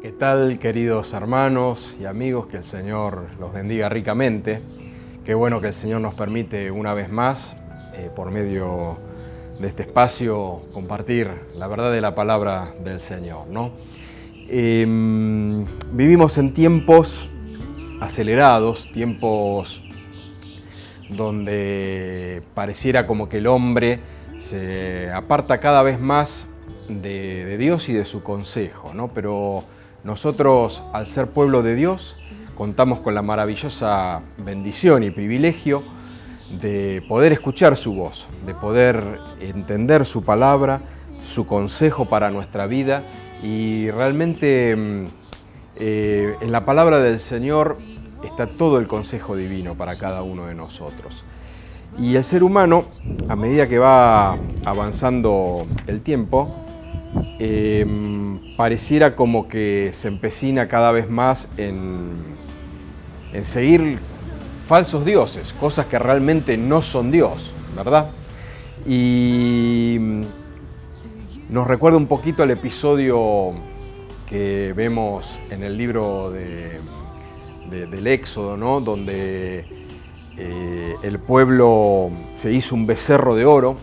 ¿Qué tal, queridos hermanos y amigos? Que el Señor los bendiga ricamente. Qué bueno que el Señor nos permite una vez más, por medio de este espacio, compartir la verdad de la palabra del Señor, ¿no? Vivimos en tiempos acelerados, tiempos donde pareciera como que el hombre se aparta cada vez más de Dios y de su consejo, ¿no? Pero nosotros, al ser pueblo de Dios, contamos con la maravillosa bendición y privilegio de poder escuchar su voz, de poder entender su palabra, su consejo para nuestra vida. Y realmente en la palabra del Señor está todo el consejo divino para cada uno de nosotros. Y el ser humano, a medida que va avanzando el tiempo, pareciera como que se empecina cada vez más en seguir falsos dioses, cosas que realmente no son Dios, ¿verdad? Y nos recuerda un poquito el episodio que vemos en el libro del Éxodo, ¿no? Donde el pueblo se hizo un becerro de oro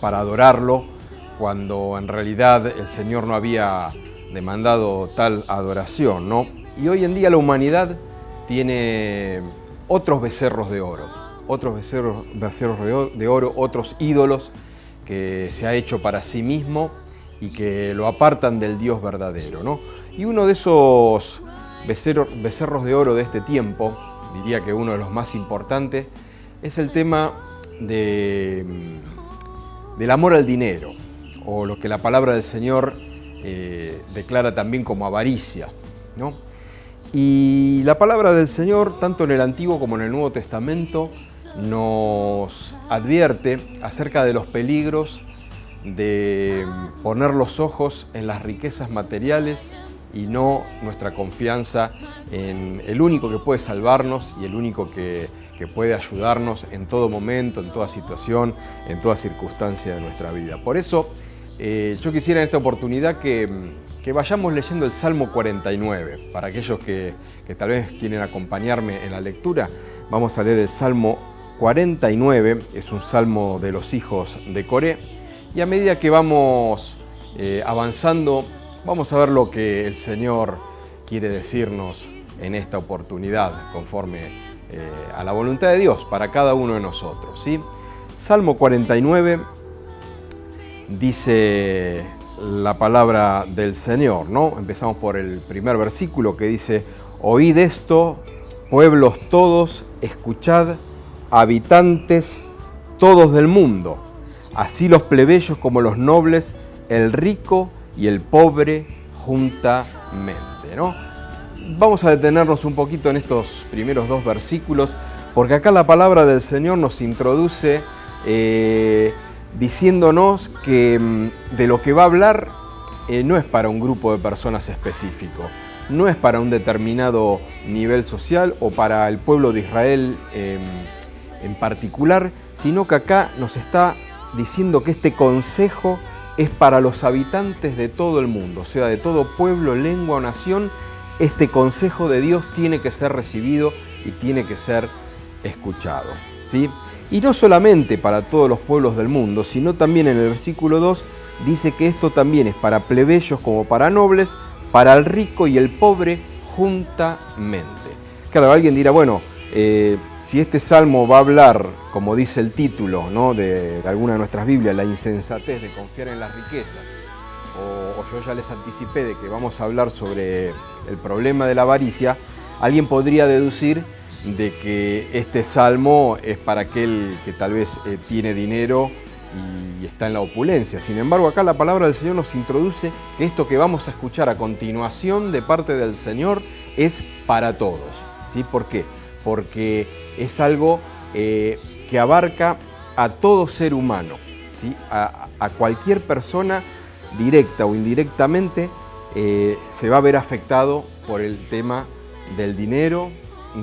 para adorarlo, cuando en realidad el Señor no había demandado tal adoración, ¿no? Y hoy en día la humanidad tiene otros becerros de oro, otros ídolos que se ha hecho para sí mismo y que lo apartan del Dios verdadero, ¿no? Y uno de esos becerros de oro de este tiempo, diría que uno de los más importantes, es el tema del amor al dinero, o lo que la palabra del Señor declara también como avaricia, ¿no? Y la palabra del Señor, tanto en el Antiguo como en el Nuevo Testamento, nos advierte acerca de los peligros de poner los ojos en las riquezas materiales y no nuestra confianza en el único que puede salvarnos y el único que puede ayudarnos en todo momento, en toda situación, en toda circunstancia de nuestra vida. Por eso, yo quisiera en esta oportunidad que vayamos leyendo el Salmo 49. Para aquellos que tal vez quieren acompañarme en la lectura, vamos a leer el Salmo 49, es un salmo de los hijos de Coré, y a medida que vamos avanzando, vamos a ver lo que el Señor quiere decirnos en esta oportunidad, conforme a la voluntad de Dios para cada uno de nosotros, ¿sí? Salmo 49 dice la palabra del Señor, ¿no? Empezamos por el primer versículo que dice: oíd esto, pueblos todos, escuchad, habitantes todos del mundo, así los plebeyos como los nobles, el rico y el pobre juntamente, ¿no? Vamos a detenernos un poquito en estos primeros dos versículos, porque acá la palabra del Señor nos introduce diciéndonos que de lo que va a hablar no es para un grupo de personas específico, no es para un determinado nivel social o para el pueblo de Israel en particular, sino que acá nos está diciendo que este consejo es para los habitantes de todo el mundo, o sea, de todo pueblo, lengua o nación. Este consejo de Dios tiene que ser recibido y tiene que ser escuchado, ¿sí? Y no solamente para todos los pueblos del mundo, sino también en el versículo 2 dice que esto también es para plebeyos como para nobles, para el rico y el pobre juntamente. Claro, alguien dirá, bueno, si este salmo va a hablar, como dice el título, ¿no?, de alguna de nuestras Biblias, la insensatez de confiar en las riquezas, o yo ya les anticipé de que vamos a hablar sobre el problema de la avaricia, alguien podría deducir de que este salmo es para aquel que tal vez tiene dinero y está en la opulencia. Sin embargo, acá la palabra del Señor nos introduce que esto que vamos a escuchar a continuación de parte del Señor es para todos, ¿sí? ¿Por qué? Porque es algo que abarca a todo ser humano, ¿sí? A cualquier persona, directa o indirectamente, se va a ver afectado por el tema del dinero,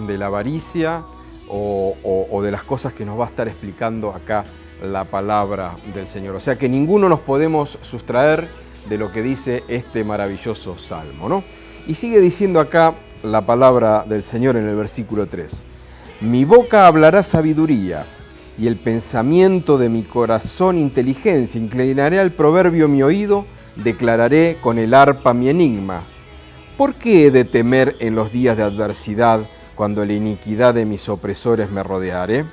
de la avaricia o de las cosas que nos va a estar explicando acá la palabra del Señor. O sea que ninguno nos podemos sustraer de lo que dice este maravilloso salmo, ¿no? Y sigue diciendo acá la palabra del Señor en el versículo 3. Mi boca hablará sabiduría, y el pensamiento de mi corazón inteligencia. Inclinaré al proverbio mi oído, declararé con el arpa mi enigma. ¿Por qué he de temer en los días de adversidad, cuando la iniquidad de mis opresores me rodeare?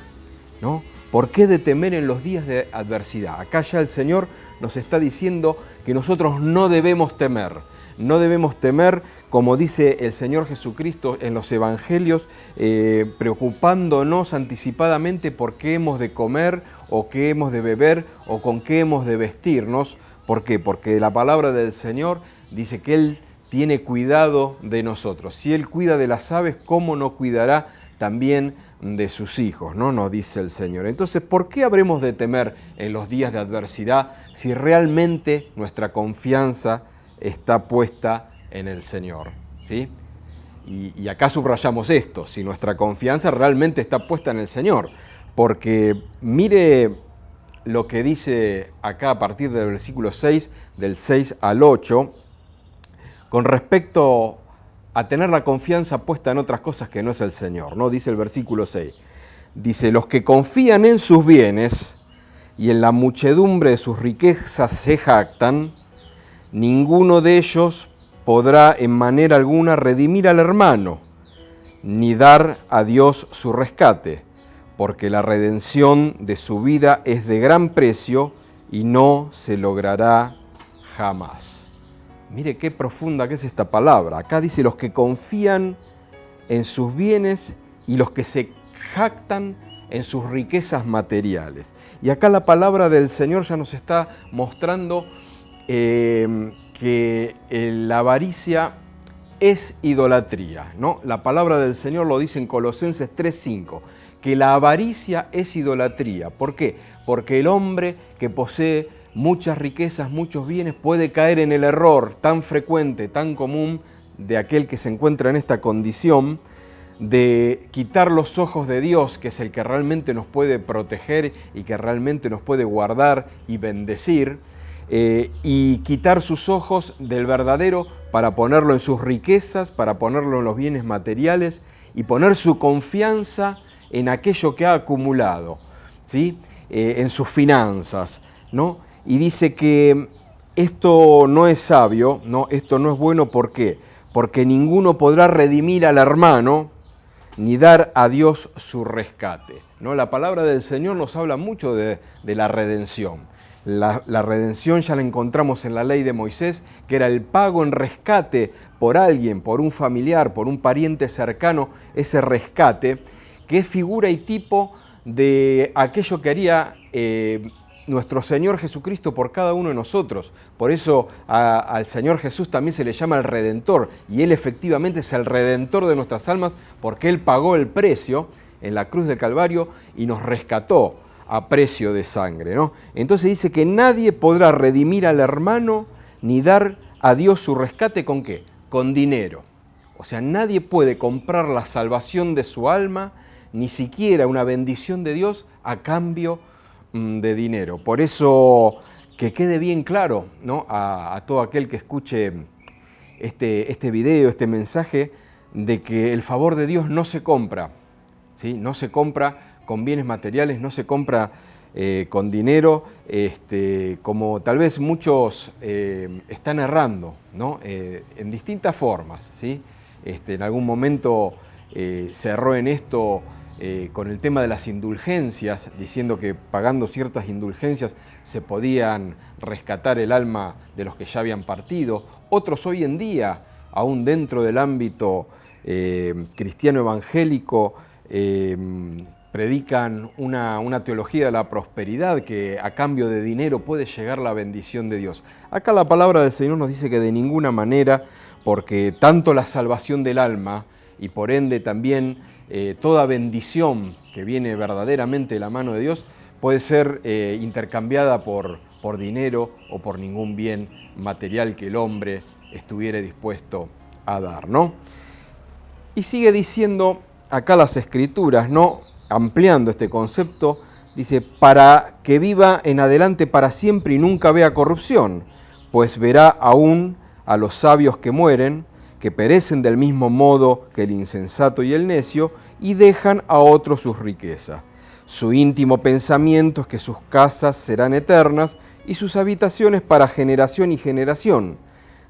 ¿No? ¿Por qué he de temer en los días de adversidad? Acá ya el Señor nos está diciendo que nosotros no debemos temer. No debemos temer, como dice el Señor Jesucristo en los Evangelios, preocupándonos anticipadamente por qué hemos de comer, o qué hemos de beber, o con qué hemos de vestirnos. ¿Por qué? Porque la palabra del Señor dice que Él tiene cuidado de nosotros. Si Él cuida de las aves, ¿cómo no cuidará también de sus hijos? ¿No? Nos dice el Señor. Entonces, ¿por qué habremos de temer en los días de adversidad si realmente nuestra confianza está puesta en el Señor? ¿Sí? Y acá subrayamos esto, si nuestra confianza realmente está puesta en el Señor. Porque mire lo que dice acá a partir del versículo 6, del 6 al 8, con respecto a tener la confianza puesta en otras cosas que no es el Señor, ¿no? Dice el versículo 6, dice, los que confían en sus bienes y en la muchedumbre de sus riquezas se jactan, ninguno de ellos podrá en manera alguna redimir al hermano, ni dar a Dios su rescate, porque la redención de su vida es de gran precio y no se logrará jamás. Mire qué profunda que es esta palabra. Acá dice los que confían en sus bienes y los que se jactan en sus riquezas materiales. Y acá la palabra del Señor ya nos está mostrando que la avaricia es idolatría, ¿no? La palabra del Señor lo dice en Colosenses 3:5, que la avaricia es idolatría. ¿Por qué? Porque el hombre que posee muchas riquezas, muchos bienes, puede caer en el error tan frecuente, tan común de aquel que se encuentra en esta condición, de quitar los ojos de Dios, que es el que realmente nos puede proteger y que realmente nos puede guardar y bendecir, y quitar sus ojos del verdadero para ponerlo en sus riquezas, para ponerlo en los bienes materiales y poner su confianza en aquello que ha acumulado, ¿sí? En sus finanzas, ¿no? Y dice que esto no es sabio, ¿no? Esto no es bueno, ¿por qué? Porque ninguno podrá redimir al hermano ni dar a Dios su rescate, ¿no? La palabra del Señor nos habla mucho de la redención. La redención ya la encontramos en la ley de Moisés, que era el pago en rescate por alguien, por un familiar, por un pariente cercano, ese rescate, que es figura y tipo de aquello que haría nuestro Señor Jesucristo por cada uno de nosotros. Por eso al Señor Jesús también se le llama el Redentor, y Él efectivamente es el Redentor de nuestras almas, porque Él pagó el precio en la cruz del Calvario y nos rescató a precio de sangre, ¿no? Entonces dice que nadie podrá redimir al hermano ni dar a Dios su rescate, ¿con qué? Con dinero. O sea, nadie puede comprar la salvación de su alma, ni siquiera una bendición de Dios a cambio de dinero. Por eso que quede bien claro, ¿no? a todo aquel que escuche este video, este mensaje, de que el favor de Dios no se compra, ¿sí? No se compra con bienes materiales, no se compra con dinero, como tal vez muchos están errando, ¿no? En distintas formas, ¿sí? En algún momento se erró en esto con el tema de las indulgencias, diciendo que pagando ciertas indulgencias se podían rescatar el alma de los que ya habían partido. Otros hoy en día, aún dentro del ámbito cristiano evangélico, predican una teología de la prosperidad, que a cambio de dinero puede llegar la bendición de Dios. Acá la palabra del Señor nos dice que de ninguna manera, porque tanto la salvación del alma y por ende también toda bendición que viene verdaderamente de la mano de Dios puede ser intercambiada por dinero o por ningún bien material que el hombre estuviera dispuesto a dar, ¿no? Y sigue diciendo acá las Escrituras, ¿no? Ampliando este concepto, dice, para que viva en adelante para siempre y nunca vea corrupción, pues verá aún a los sabios que mueren, que perecen del mismo modo que el insensato y el necio, y dejan a otros sus riquezas. Su íntimo pensamiento es que sus casas serán eternas y sus habitaciones para generación y generación.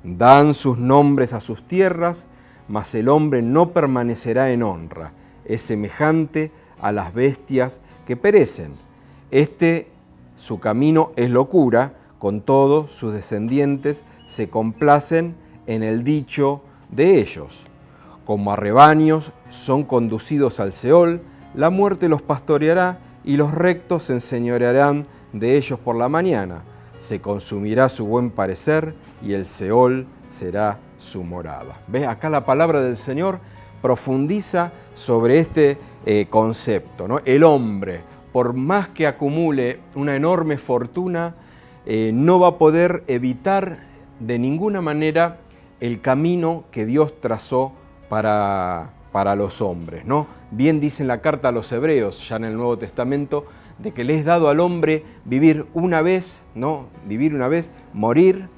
Dan sus nombres a sus tierras, mas el hombre no permanecerá en honra. Es semejante a las bestias que perecen. Su camino es locura, con todo sus descendientes se complacen en el dicho de ellos. Como a rebaños son conducidos al Seol, la muerte los pastoreará y los rectos se enseñorearán de ellos por la mañana. Se consumirá su buen parecer y el Seol será su morada. ¿Ves? Acá la palabra del Señor profundiza sobre este concepto, ¿no? El hombre, por más que acumule una enorme fortuna, no va a poder evitar de ninguna manera el camino que Dios trazó para los hombres, ¿no? Bien dice en la carta a los Hebreos, ya en el Nuevo Testamento, de que le es dado al hombre vivir una vez, ¿no? Vivir una vez, morir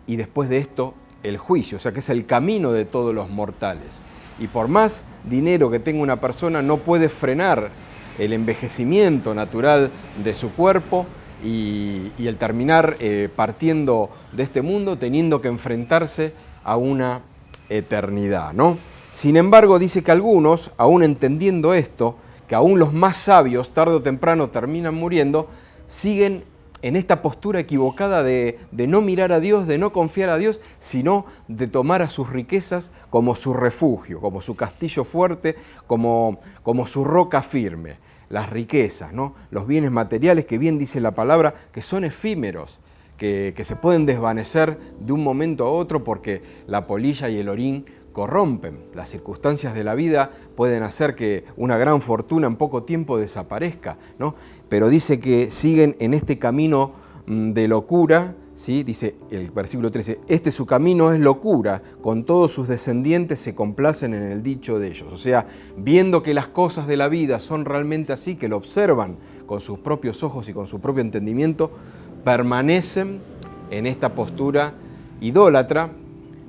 y después de esto el juicio, o sea que es el camino de todos los mortales. Y por más dinero que tenga una persona, no puede frenar el envejecimiento natural de su cuerpo y el terminar partiendo de este mundo, teniendo que enfrentarse a una eternidad, ¿no? Sin embargo, dice que algunos, aún entendiendo esto, que aún los más sabios, tarde o temprano terminan muriendo, siguen en esta postura equivocada de no mirar a Dios, de no confiar a Dios, sino de tomar a sus riquezas como su refugio, como su castillo fuerte, como su roca firme. Las riquezas, ¿no? Los bienes materiales que bien dice la palabra, que son efímeros, que se pueden desvanecer de un momento a otro porque la polilla y el orín corrompen. Las circunstancias de la vida pueden hacer que una gran fortuna en poco tiempo desaparezca, ¿no? Pero dice que siguen en este camino de locura, ¿sí? Dice el versículo 13, su camino es locura, con todos sus descendientes se complacen en el dicho de ellos. O sea, viendo que las cosas de la vida son realmente así, que lo observan con sus propios ojos y con su propio entendimiento, permanecen en esta postura idólatra,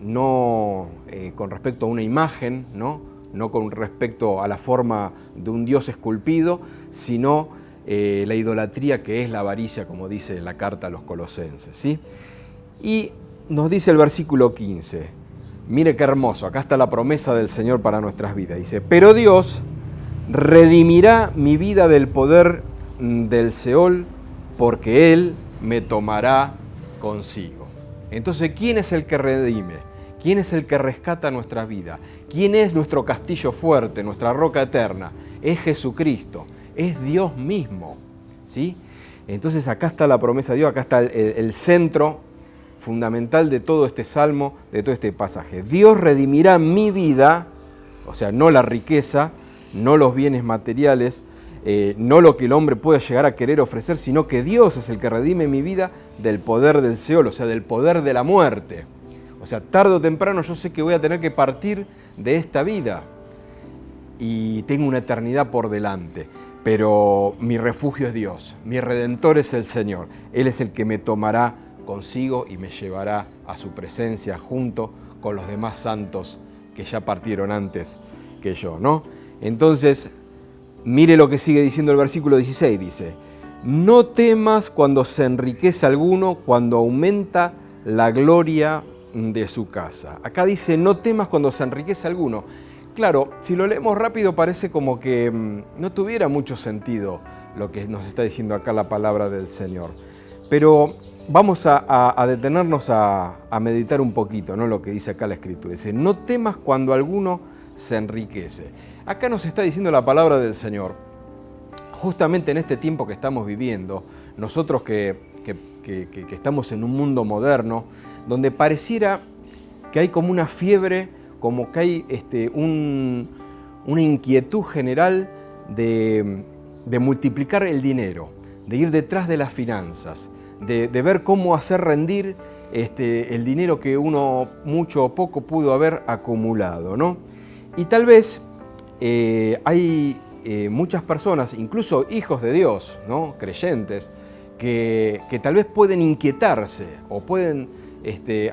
no con respecto a una imagen, no con respecto a la forma de un Dios esculpido, sino la idolatría que es la avaricia, como dice la carta a los Colosenses, ¿sí? Y nos dice el versículo 15, mire qué hermoso, acá está la promesa del Señor para nuestras vidas, dice, pero Dios redimirá mi vida del poder del Seol, porque Él me tomará consigo. Entonces, ¿quién es el que redime? ¿Quién es el que rescata nuestra vida? ¿Quién es nuestro castillo fuerte, nuestra roca eterna? Es Jesucristo, es Dios mismo, ¿sí? Entonces acá está la promesa de Dios, acá está el centro fundamental de todo este salmo, de todo este pasaje. Dios redimirá mi vida, o sea, no la riqueza, no los bienes materiales, no lo que el hombre pueda llegar a querer ofrecer, sino que Dios es el que redime mi vida del poder del Seol, o sea, del poder de la muerte. O sea, tarde o temprano yo sé que voy a tener que partir de esta vida y tengo una eternidad por delante, pero mi refugio es Dios, mi Redentor es el Señor. Él es el que me tomará consigo y me llevará a su presencia junto con los demás santos que ya partieron antes que yo, ¿no? Entonces, mire lo que sigue diciendo el versículo 16, dice, no temas cuando se enriquece alguno, cuando aumenta la gloria de su casa. Acá dice, no temas cuando se enriquece alguno. Claro, si lo leemos rápido parece como que no tuviera mucho sentido lo que nos está diciendo acá la palabra del Señor. Pero vamos a detenernos a meditar un poquito, ¿no? Lo que dice acá la Escritura. Dice, no temas cuando alguno se enriquece. Acá nos está diciendo la palabra del Señor. Justamente en este tiempo que estamos viviendo, nosotros que estamos en un mundo moderno, donde pareciera que hay como una fiebre, como que hay una inquietud general de multiplicar el dinero, de ir detrás de las finanzas, de ver cómo hacer rendir el dinero que uno mucho o poco pudo haber acumulado, ¿no? Y tal vez hay muchas personas, incluso hijos de Dios, ¿no? Creyentes, que tal vez pueden inquietarse o pueden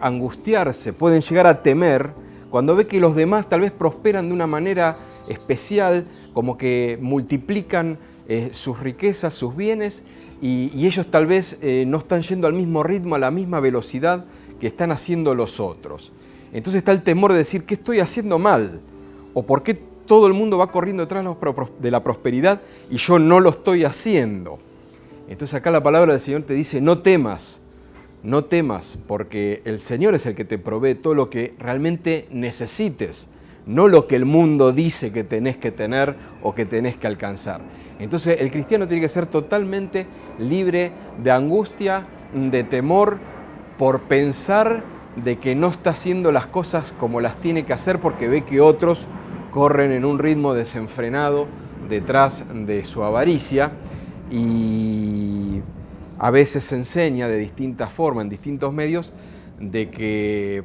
angustiarse, pueden llegar a temer cuando ve que los demás tal vez prosperan de una manera especial, como que multiplican sus riquezas, sus bienes, y ellos tal vez no están yendo al mismo ritmo, a la misma velocidad que están haciendo los otros. Entonces está el temor de decir, ¿qué estoy haciendo mal? ¿O por qué todo el mundo va corriendo detrás de la prosperidad y yo no lo estoy haciendo? Entonces acá la palabra del Señor te dice, no temas, porque el Señor es el que te provee todo lo que realmente necesites, no lo que el mundo dice que tenés que tener o que tenés que alcanzar. Entonces el cristiano tiene que ser totalmente libre de angustia, de temor, por pensar de que no está haciendo las cosas como las tiene que hacer porque ve que otros corren en un ritmo desenfrenado detrás de su avaricia, y a veces se enseña de distintas formas, en distintos medios, de que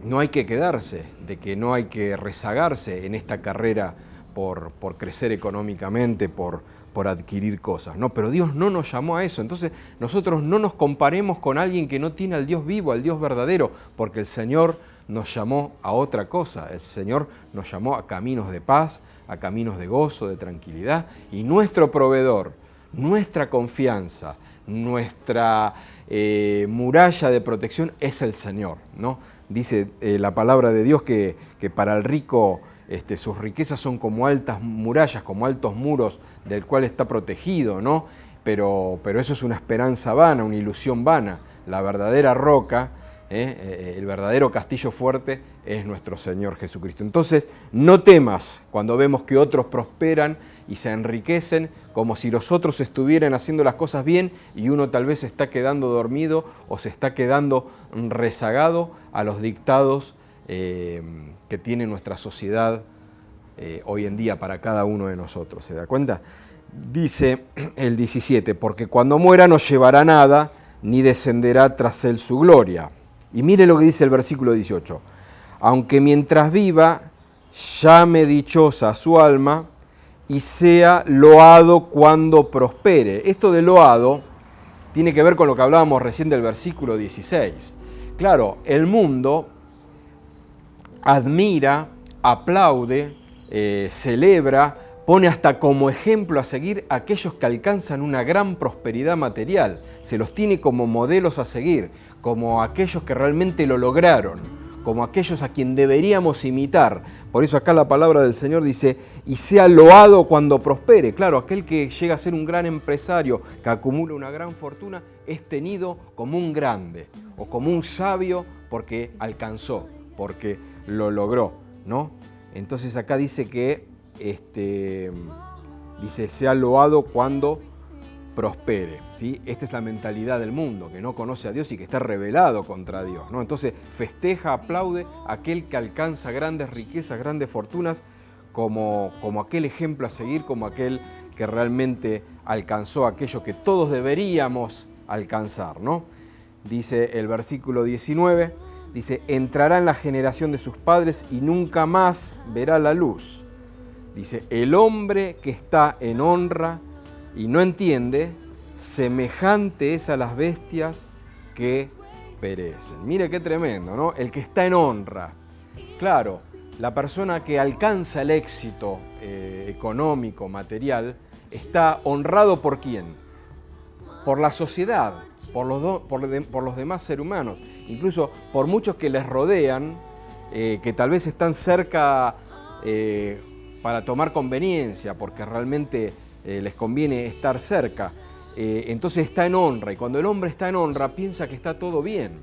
no hay que quedarse, de que no hay que rezagarse en esta carrera por crecer económicamente, por adquirir cosas, ¿no? Pero Dios no nos llamó a eso. Entonces nosotros no nos comparemos con alguien que no tiene al Dios vivo, al Dios verdadero, porque el Señor nos llamó a otra cosa. El Señor nos llamó a caminos de paz, a caminos de gozo, de tranquilidad, y nuestro proveedor, nuestra confianza, nuestra muralla de protección es el Señor, ¿no? Dice la palabra de Dios que para el rico sus riquezas son como altas murallas, como altos muros del cual está protegido, ¿no? Pero eso es una esperanza vana, una ilusión vana. La verdadera roca, el verdadero castillo fuerte es nuestro Señor Jesucristo. Entonces, no temas cuando vemos que otros prosperan y se enriquecen como si los otros estuvieran haciendo las cosas bien y uno tal vez se está quedando dormido o se está quedando rezagado a los dictados que tiene nuestra sociedad hoy en día para cada uno de nosotros. ¿Se da cuenta? Dice el 17, porque cuando muera no llevará nada, ni descenderá tras él su gloria. Y mire lo que dice el versículo 18. Aunque mientras viva, llame dichosa a su alma y sea loado cuando prospere. Esto de loado tiene que ver con lo que hablábamos recién del versículo 16. Claro, el mundo admira, aplaude, celebra, pone hasta como ejemplo a seguir a aquellos que alcanzan una gran prosperidad material. Se los tiene como modelos a seguir, como aquellos que realmente lo lograron, como aquellos a quien deberíamos imitar. Por eso acá la palabra del Señor dice, y sea loado cuando prospere. Claro, aquel que llega a ser un gran empresario, que acumula una gran fortuna, es tenido como un grande o como un sabio porque alcanzó, porque lo logró, ¿no? Entonces acá dice que dice, sea loado cuando prospere, ¿sí? Esta es la mentalidad del mundo, que no conoce a Dios y que está rebelado contra Dios, ¿no? Entonces festeja, aplaude a aquel que alcanza grandes riquezas, grandes fortunas, como aquel ejemplo a seguir, como aquel que realmente alcanzó aquello que todos deberíamos alcanzar, ¿no? Dice el versículo 19, dice, entrará en la generación de sus padres y nunca más verá la luz. Dice, el hombre que está en honra y no entiende, semejante es a las bestias que perecen. Mire qué tremendo, ¿no? El que está en honra. Claro, la persona que alcanza el éxito económico, material, está honrado ¿por quién? Por la sociedad, por los demás seres humanos, incluso por muchos que les rodean, que tal vez están cerca para tomar conveniencia, porque realmente les conviene estar cerca. Entonces está en honra, y cuando el hombre está en honra piensa que está todo bien,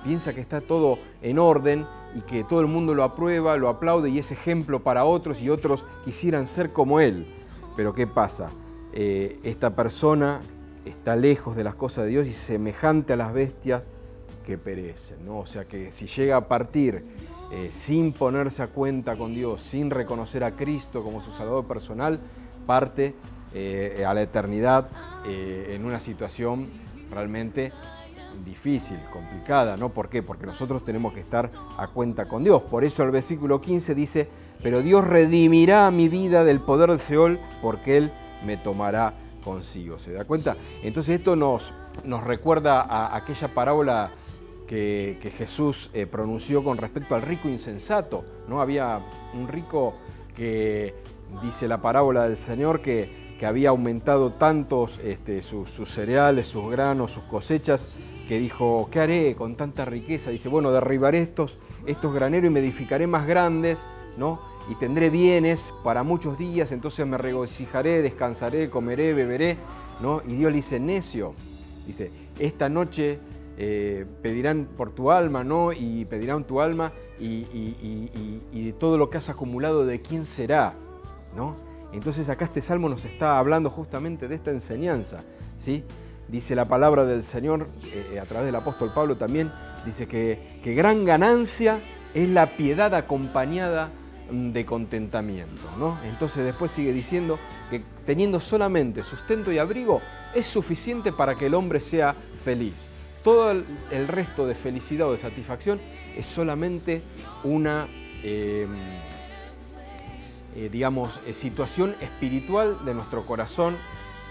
piensa que está todo en orden y que todo el mundo lo aprueba, lo aplaude y es ejemplo para otros y otros quisieran ser como él. Pero ¿qué pasa? Esta persona está lejos de las cosas de Dios y semejante a las bestias que perecen, ¿no? O sea que si llega a partir sin ponerse a cuenta con Dios, sin reconocer a Cristo como su Salvador personal, parte a la eternidad en una situación realmente difícil, complicada, ¿no? ¿Por qué? Porque nosotros tenemos que estar a cuenta con Dios. Por eso el versículo 15 dice, pero Dios redimirá mi vida del poder de Seol, porque Él me tomará consigo. ¿Se da cuenta? Entonces esto nos recuerda a aquella parábola que Jesús pronunció con respecto al rico insensato, ¿no? Había un rico que, dice la parábola del Señor, que había aumentado tantos sus cereales, sus granos, sus cosechas, que dijo, ¿qué haré con tanta riqueza? Dice, bueno, derribaré estos graneros y me edificaré más grandes, ¿no? Y tendré bienes para muchos días, entonces me regocijaré, descansaré, comeré, beberé, ¿no? Y Dios le dice, necio, dice, esta noche pedirán por tu alma, ¿no? Y pedirán tu alma y todo lo que has acumulado, ¿de quién será? ¿No? Entonces acá este salmo nos está hablando justamente de esta enseñanza, ¿sí? Dice la palabra del Señor, a través del apóstol Pablo también, dice que gran ganancia es la piedad acompañada de contentamiento, ¿no? Entonces después sigue diciendo que teniendo solamente sustento y abrigo es suficiente para que el hombre sea feliz. Todo el resto de felicidad o de satisfacción es solamente una situación espiritual de nuestro corazón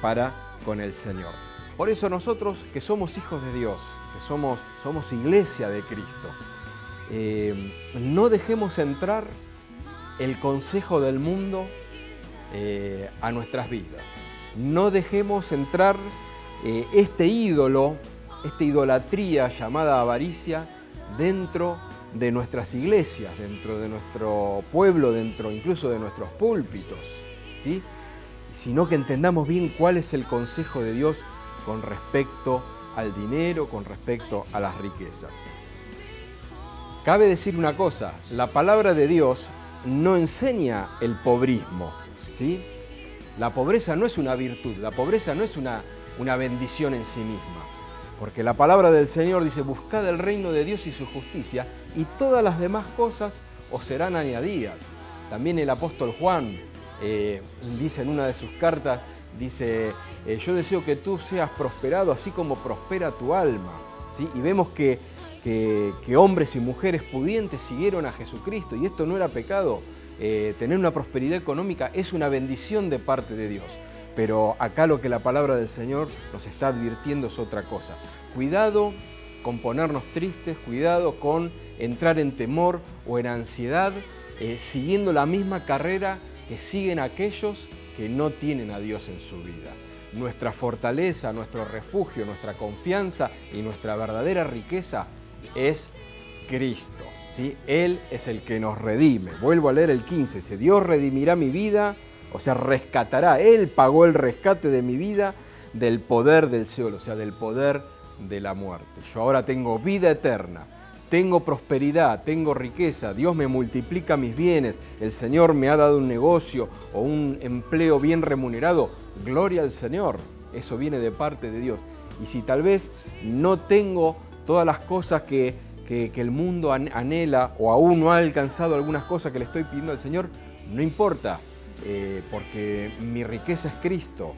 para con el Señor. Por eso nosotros, que somos hijos de Dios, que somos iglesia de Cristo, no dejemos entrar el consejo del mundo a nuestras vidas. No dejemos entrar este ídolo, esta idolatría llamada avaricia dentro de nuestras iglesias, dentro de nuestro pueblo, dentro incluso de nuestros púlpitos, ¿sí? Sino que entendamos bien cuál es el consejo de Dios con respecto al dinero, con respecto a las riquezas. Cabe decir una cosa, la palabra de Dios no enseña el pobrismo, ¿sí? La pobreza no es una virtud, la pobreza no es una bendición en sí misma. Porque la palabra del Señor dice, buscad el reino de Dios y su justicia, y todas las demás cosas os serán añadidas. También el apóstol Juan dice en una de sus cartas, dice, yo deseo que tú seas prosperado así como prospera tu alma, ¿sí? Y vemos que hombres y mujeres pudientes siguieron a Jesucristo, y esto no era pecado. Tener una prosperidad económica es una bendición de parte de Dios. Pero acá lo que la palabra del Señor nos está advirtiendo es otra cosa. Cuidado con ponernos tristes, cuidado con entrar en temor o en ansiedad, siguiendo la misma carrera que siguen aquellos que no tienen a Dios en su vida. Nuestra fortaleza, nuestro refugio, nuestra confianza y nuestra verdadera riqueza es Cristo, ¿sí? Él es el que nos redime. Vuelvo a leer el 15, dice, Dios redimirá mi vida, o sea, rescatará. Él pagó el rescate de mi vida del poder del Seol, o sea, del poder de la muerte. Yo ahora tengo vida eterna, tengo prosperidad, tengo riqueza, Dios me multiplica mis bienes, el Señor me ha dado un negocio o un empleo bien remunerado. Gloria al Señor, eso viene de parte de Dios. Y si tal vez no tengo todas las cosas que el mundo anhela o aún no ha alcanzado algunas cosas que le estoy pidiendo al Señor, no importa. Porque mi riqueza es Cristo,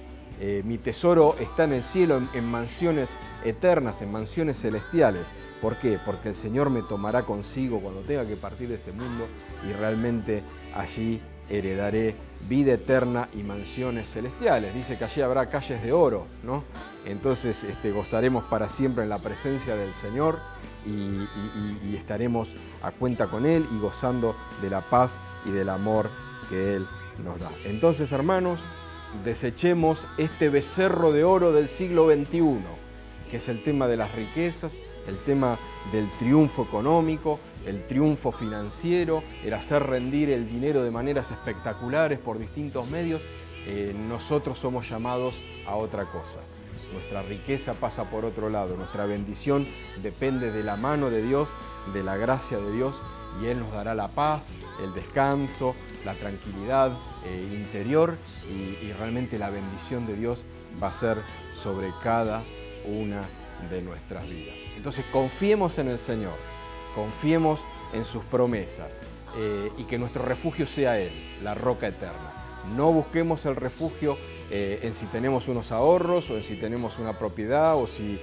mi tesoro está en el cielo, en mansiones eternas, en mansiones celestiales. ¿Por qué? Porque el Señor me tomará consigo cuando tenga que partir de este mundo y realmente allí heredaré vida eterna y mansiones celestiales. Dice que allí habrá calles de oro, ¿no? Entonces gozaremos para siempre en la presencia del Señor y estaremos a cuenta con Él y gozando de la paz y del amor que Él nos da. Entonces, hermanos, desechemos este becerro de oro del siglo XXI, que es el tema de las riquezas, el tema del triunfo económico, el triunfo financiero, el hacer rendir el dinero de maneras espectaculares por distintos medios. Nosotros somos llamados a otra cosa. Nuestra riqueza pasa por otro lado, nuestra bendición depende de la mano de Dios, de la gracia de Dios, y Él nos dará la paz, el descanso, la tranquilidad interior y realmente la bendición de Dios va a ser sobre cada una de nuestras vidas. Entonces confiemos en el Señor, confiemos en sus promesas y que nuestro refugio sea Él, la roca eterna. No busquemos el refugio en si tenemos unos ahorros o en si tenemos una propiedad o si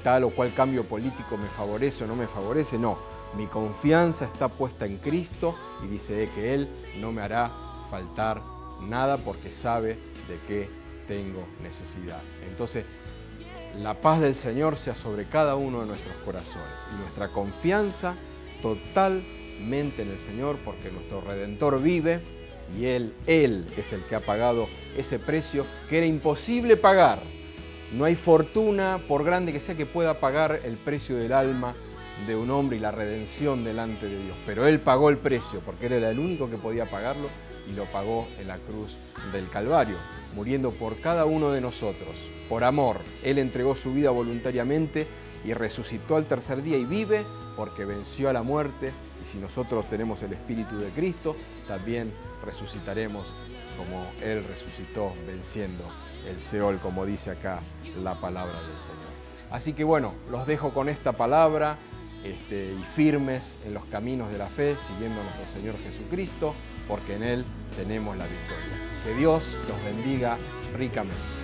tal o cual cambio político me favorece o no me favorece. No, mi confianza está puesta en Cristo y dice que Él no me hará faltar nada porque sabe de qué tengo necesidad. Entonces, La paz del Señor sea sobre cada uno de nuestros corazones y nuestra confianza totalmente en el Señor, porque nuestro Redentor vive y Él es el que ha pagado ese precio que era imposible pagar. No hay fortuna, por grande que sea, que pueda pagar el precio del alma de un hombre y la redención delante de Dios. Pero Él pagó el precio porque Él era el único que podía pagarlo y lo pagó en la cruz del Calvario, muriendo por cada uno de nosotros. Por amor, Él entregó su vida voluntariamente y resucitó al tercer día y vive porque venció a la muerte. Y si nosotros tenemos el Espíritu de Cristo, también resucitaremos como Él resucitó, venciendo el Seol, como dice acá la palabra del Señor. Así que bueno, los dejo con esta palabra y firmes en los caminos de la fe, siguiendo a nuestro Señor Jesucristo, porque en Él tenemos la victoria. Que Dios los bendiga ricamente.